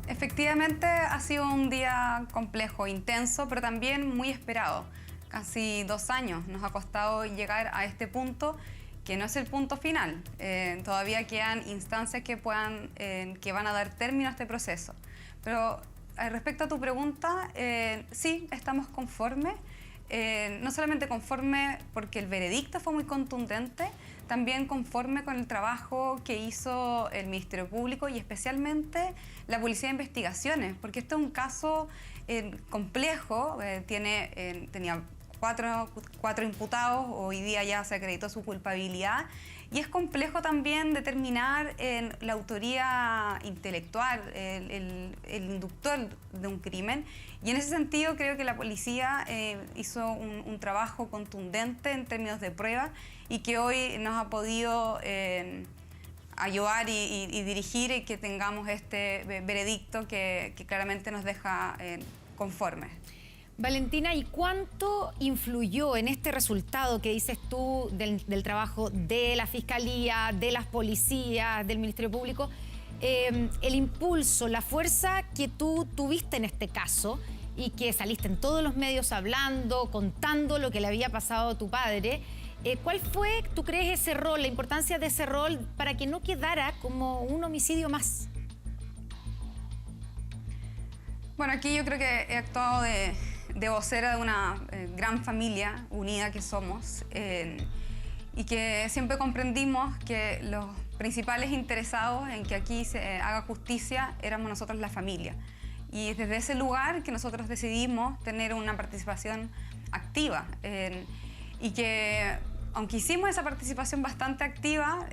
Efectivamente ha sido un día complejo, intenso, pero también muy esperado. Casi 2 años nos ha costado llegar a este punto, que no es el punto final. Todavía quedan instancias que van a dar término a este proceso. Pero respecto a tu pregunta, sí, estamos conformes. No solamente conforme porque el veredicto fue muy contundente, también conforme con el trabajo que hizo el Ministerio Público y especialmente la Policía de Investigaciones, porque este es un caso complejo, tenía cuatro imputados, hoy día ya se acreditó su culpabilidad, y es complejo también determinar la autoría intelectual, el inductor de un crimen, y en ese sentido creo que la policía hizo un trabajo contundente en términos de prueba y que hoy nos ha podido ayudar y dirigir y que tengamos este veredicto que claramente nos deja conformes. Valentina, ¿y cuánto influyó en este resultado que dices tú del trabajo de la Fiscalía, de las policías, del Ministerio Público, el impulso, la fuerza que tú tuviste en este caso y que saliste en todos los medios hablando, contando lo que le había pasado a tu padre? ¿Cuál fue, tú crees, ese rol, la importancia de ese rol para que no quedara como un homicidio más? Bueno, aquí yo creo que he actuado de vocera de una gran familia unida que somos y que siempre comprendimos que los principales interesados en que aquí se haga justicia éramos nosotros, la familia. Y desde ese lugar que nosotros decidimos tener una participación activa y que aunque hicimos esa participación bastante activa,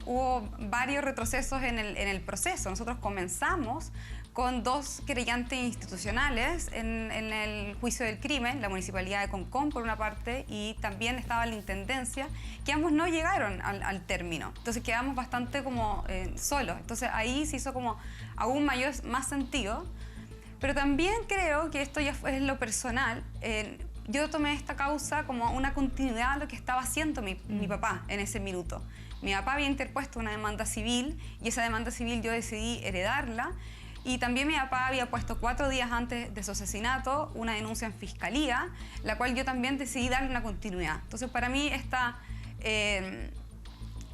hubo varios retrocesos en el proceso. Nosotros comenzamos con 2 querellantes institucionales en el juicio del crimen, la Municipalidad de Concón por una parte y también estaba la Intendencia, que ambos no llegaron al término. Entonces quedamos bastante como solos. Entonces ahí se hizo como aún más sentido. Pero también creo que esto ya es lo personal. Yo tomé esta causa como una continuidad de lo que estaba haciendo mi papá en ese minuto. Mi papá había interpuesto una demanda civil y esa demanda civil yo decidí heredarla. Y también mi papá había puesto 4 días antes de su asesinato una denuncia en fiscalía, la cual yo también decidí darle una continuidad. Entonces, para mí,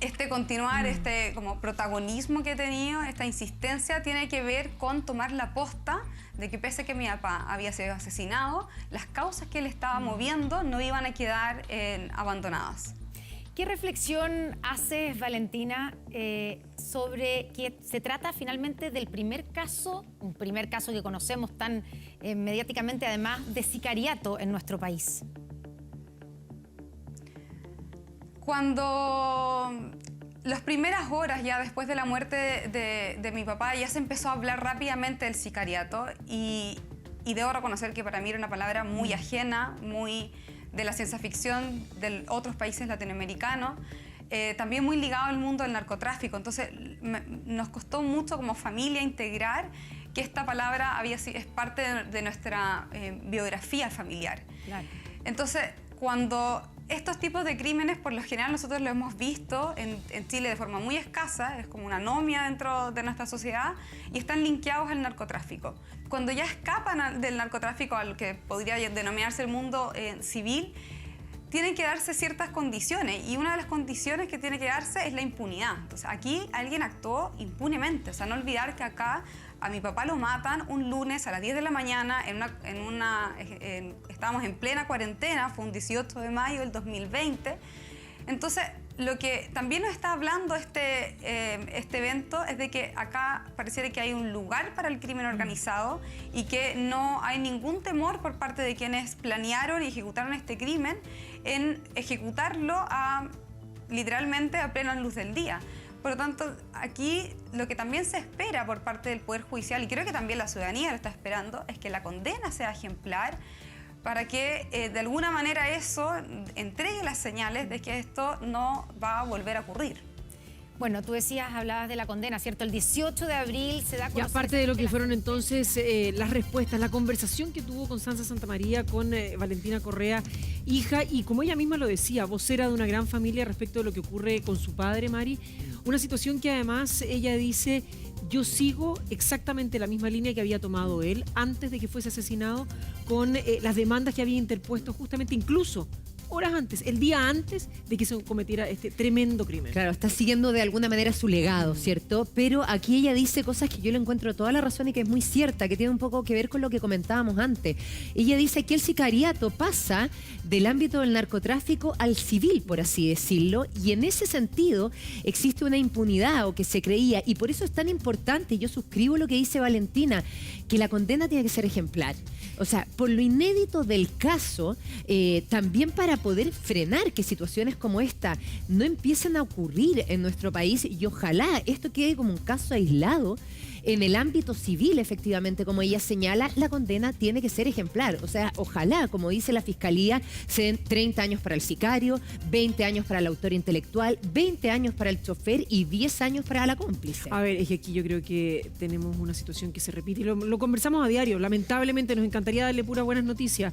este continuar, este como protagonismo que he tenido, esta insistencia, tiene que ver con tomar la posta de que pese a que mi papá había sido asesinado, las causas que él estaba moviendo no iban a quedar abandonadas. ¿Qué reflexión haces, Valentina, sobre que se trata finalmente del primer caso, un primer caso que conocemos tan mediáticamente además, de sicariato en nuestro país? Cuando las primeras horas ya después de la muerte de mi papá ya se empezó a hablar rápidamente del sicariato y debo reconocer que para mí era una palabra muy ajena, muy de la ciencia ficción de otros países latinoamericanos, también muy ligado al mundo del narcotráfico. Entonces nos costó mucho como familia integrar que esta palabra es parte de nuestra biografía familiar. Claro. Entonces, cuando estos tipos de crímenes, por lo general, nosotros lo hemos visto en Chile de forma muy escasa, es como una anomia dentro de nuestra sociedad y están linkeados al narcotráfico. Cuando ya escapan del narcotráfico al que podría denominarse el mundo civil, tienen que darse ciertas condiciones y una de las condiciones que tiene que darse es la impunidad. Entonces, aquí alguien actuó impunemente, o sea, no olvidar que acá a mi papá lo matan un lunes a las 10 de la mañana, estábamos en plena cuarentena, fue un 18 de mayo del 2020. Entonces, lo que también nos está hablando este evento es de que acá pareciera que hay un lugar para el crimen organizado y que no hay ningún temor por parte de quienes planearon y ejecutaron este crimen en ejecutarlo literalmente a plena luz del día. Por lo tanto, aquí lo que también se espera por parte del Poder Judicial, y creo que también la ciudadanía lo está esperando, es que la condena sea ejemplar para que de alguna manera eso entregue las señales de que esto no va a volver a ocurrir. Bueno, tú decías, hablabas de la condena, ¿cierto? El 18 de abril se da a conocer... Y aparte de lo que fueron entonces las respuestas, la conversación que tuvo con Sansa Santamaría, con Valentina Correa, hija, y como ella misma lo decía, vocera de una gran familia respecto de lo que ocurre con su padre, Mari, una situación que además ella dice yo sigo exactamente la misma línea que había tomado él antes de que fuese asesinado, con las demandas que había interpuesto justamente incluso horas antes, el día antes de que se cometiera este tremendo crimen. Claro, está siguiendo de alguna manera su legado, ¿cierto? Pero aquí ella dice cosas que yo le encuentro toda la razón y que es muy cierta, que tiene un poco que ver con lo que comentábamos antes. Ella dice que el sicariato pasa del ámbito del narcotráfico al civil, por así decirlo, y en ese sentido existe una impunidad, o que se creía, y por eso es tan importante, y yo suscribo lo que dice Valentina, que la condena tiene que ser ejemplar. O sea, por lo inédito del caso, también para poder frenar que situaciones como esta no empiecen a ocurrir en nuestro país, y ojalá esto quede como un caso aislado. En el ámbito civil, efectivamente, como ella señala, la condena tiene que ser ejemplar. O sea, ojalá, como dice la Fiscalía, sean 30 años para el sicario, 20 años para el autor intelectual, 20 años para el chofer y 10 años para la cómplice. A ver, es que aquí yo creo que tenemos una situación que se repite y lo conversamos a diario. Lamentablemente nos encantaría darle puras buenas noticias,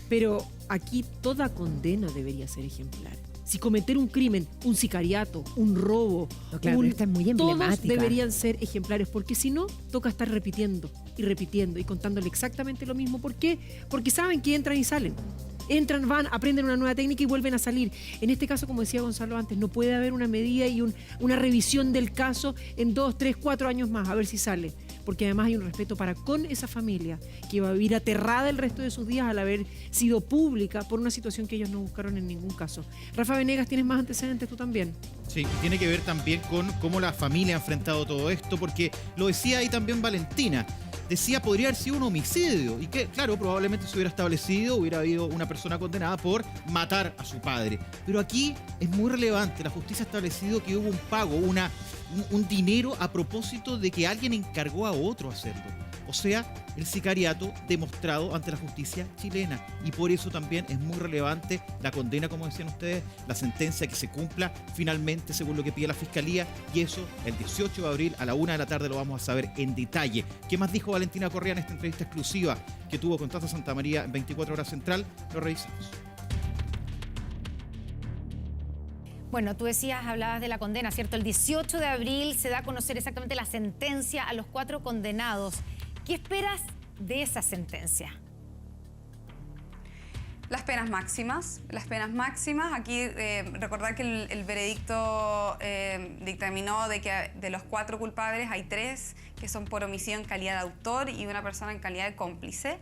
pero aquí toda condena debería ser ejemplar. Si cometer un crimen, un sicariato, un robo, no, claro, esta es muy emblemática. Todos deberían ser ejemplares, porque si no, toca estar repitiendo y contándole exactamente lo mismo. ¿Por qué? Porque saben que entran y salen. Entran, van, aprenden una nueva técnica y vuelven a salir. En este caso, como decía Gonzalo antes, no puede haber una medida y una revisión del caso en 2, 3, 4 años más, a ver si sale. Porque además hay un respeto para con esa familia que va a vivir aterrada el resto de sus días al haber sido pública por una situación que ellos no buscaron en ningún caso. Rafa Venegas, ¿tienes más antecedentes tú también? Sí, tiene que ver también con cómo la familia ha enfrentado todo esto, porque lo decía ahí también Valentina. Decía, podría haber sido un homicidio, y que, claro, probablemente se hubiera establecido, hubiera habido una persona condenada por matar a su padre. Pero aquí es muy relevante, la justicia ha establecido que hubo un pago, un dinero a propósito de que alguien encargó a otro hacerlo. O sea, el sicariato demostrado ante la justicia chilena. Y por eso también es muy relevante la condena, como decían ustedes, la sentencia que se cumpla finalmente según lo que pide la Fiscalía. Y eso el 18 de abril a la 1 de la tarde lo vamos a saber en detalle. ¿Qué más dijo Valentina Correa en esta entrevista exclusiva que tuvo con Tata Santamaría en 24 Horas Central? Lo revisamos. Bueno, tú hablabas de la condena, ¿cierto? El 18 de abril se da a conocer exactamente la sentencia a los 4 condenados. ¿Qué esperas de esa sentencia? Las penas máximas. Aquí recordar que el veredicto dictaminó de que de los 4 culpables hay 3 que son por homicidio en calidad de autor y una persona en calidad de cómplice.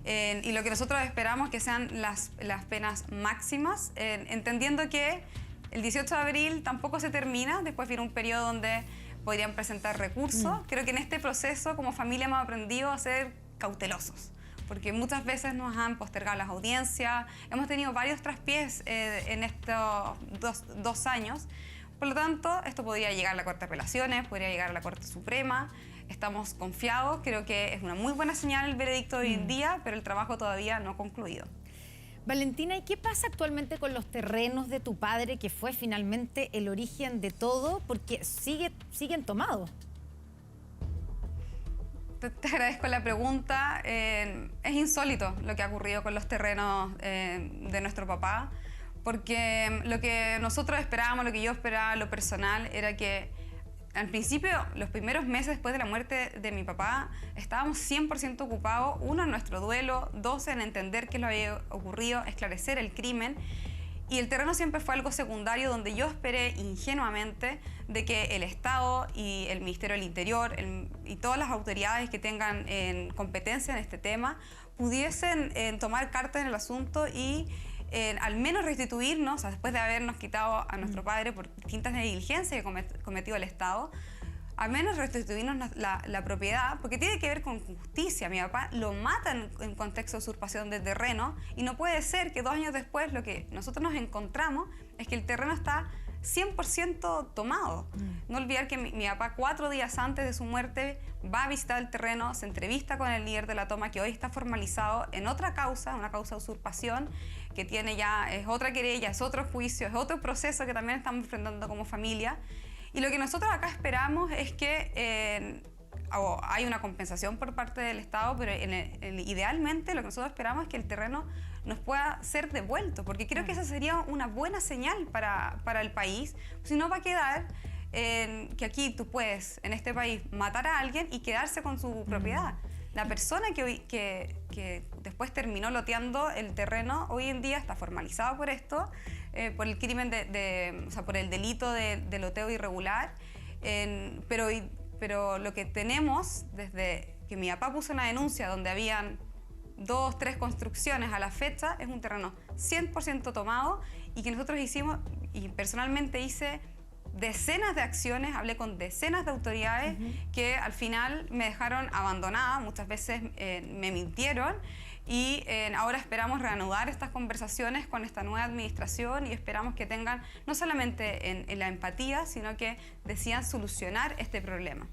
Y lo que nosotros esperamos que sean las penas máximas, entendiendo que el 18 de abril tampoco se termina, después viene un periodo donde podrían presentar recursos. Creo que en este proceso, como familia, hemos aprendido a ser cautelosos, porque muchas veces nos han postergado las audiencias, hemos tenido varios traspiés en estos 2 años. Por lo tanto, esto podría llegar a la Corte de Apelaciones, podría llegar a la Corte Suprema. Estamos confiados, creo que es una muy buena señal el veredicto de hoy en día, pero el trabajo todavía no ha concluido. Valentina, ¿y qué pasa actualmente con los terrenos de tu padre, que fue finalmente el origen de todo? Porque siguen tomados. Te agradezco la pregunta. Es insólito lo que ha ocurrido con los terrenos de nuestro papá, porque lo que nosotros esperábamos, lo que yo esperaba, lo personal, era que al principio, los primeros meses después de la muerte de mi papá, estábamos 100% ocupados, 1, en nuestro duelo, 2, en entender qué le había ocurrido, esclarecer el crimen. Y el terreno siempre fue algo secundario, donde yo esperé ingenuamente de que el Estado y el Ministerio del Interior y todas las autoridades que tengan competencia en este tema pudiesen tomar cartas en el asunto y al menos restituirnos, después de habernos quitado a nuestro padre por distintas negligencias que cometió el Estado, al menos restituirnos la propiedad, porque tiene que ver con justicia. Mi papá lo matan en contexto de usurpación de terreno, y no puede ser que 2 años después lo que nosotros nos encontramos es que el terreno está 100% tomado. No olvidar que mi papá 4 días antes de su muerte va a visitar el terreno, se entrevista con el líder de la toma, que hoy está formalizado en otra causa, una causa de usurpación, que tiene ya, es otra querella, es otro juicio, es otro proceso que también estamos enfrentando como familia. Y lo que nosotros acá esperamos es que hay una compensación por parte del Estado, pero idealmente lo que nosotros esperamos es que el terreno nos pueda ser devuelto, porque creo que esa sería una buena señal para el país. Si no, va a quedar que aquí tú puedes, en este país, matar a alguien y quedarse con su propiedad. La persona que después terminó loteando el terreno, hoy en día está formalizado por esto, por el crimen o sea, por el delito de loteo irregular, pero lo que tenemos desde que mi papá puso una denuncia donde habían 2, 3 construcciones a la fecha, es un terreno 100% tomado y que nosotros hicimos, y personalmente hice decenas de acciones, hablé con decenas de autoridades que al final me dejaron abandonada, muchas veces me mintieron y ahora esperamos reanudar estas conversaciones con esta nueva administración y esperamos que tengan no solamente en la empatía, sino que decidan solucionar este problema.